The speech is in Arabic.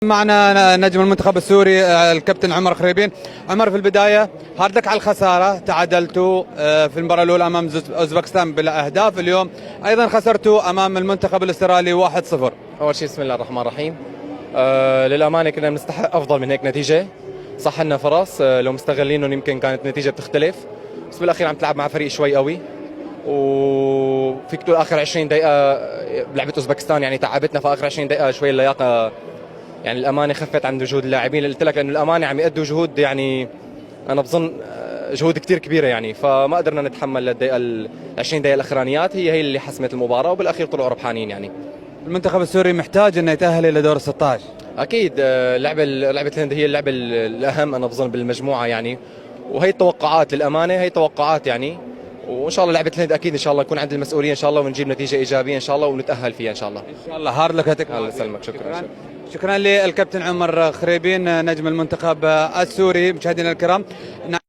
معنا نجم المنتخب السوري الكابتن عمر خريبين. عمر، في البداية هاردك على الخسارة، تعادلتوا في المباراة الأولى أمام أوزبكستان بلا أهداف، اليوم أيضا خسرتوا أمام المنتخب الأسترالي 1-0. أول شيء بسم الله الرحمن الرحيم. للأمانة كنا بنستحق أفضل من هيك نتيجة، صح لنا فرص لو مستغلينهم يمكن كانت النتيجة بتختلف، بس بالأخير عم تلعب مع فريق شوي قوي، وفيك تقول آخر 20 دقيقة بلعبة أوزبكستان يعني تعبتنا في آخر 20 دقيقة شوي اللياقة يعني الأمانة خفت عند وجود اللاعبين اللي قلت لك، لأنه الأمانة عم يأدوا جهود يعني أنا بظن جهود كتير كبيرة يعني، فما قدرنا نتحمل للدقيقة ال 20 دقيقة الأخرانيات هي اللي حسمت المباراة، وبالأخير طلعوا ربحانين يعني. المنتخب السوري محتاج أنه يتأهل إلى دور 16. أكيد لعبة الهند هي اللعبة الأهم أنا بظن بالمجموعة يعني، وهي التوقعات للأمانة، هي توقعات يعني، وإن شاء الله لعبة الهند أكيد إن شاء الله يكون عند المسؤولية إن شاء الله، ونجيب نتيجة إيجابية إن شاء الله ونتأهل فيها إن شاء الله. إن شاء الله. هارد لك، يعطيك الله العافية. يسلمك. شكرا. شكرا للكابتن عمر خريبين نجم المنتخب السوري. مشاهدينا الكرام.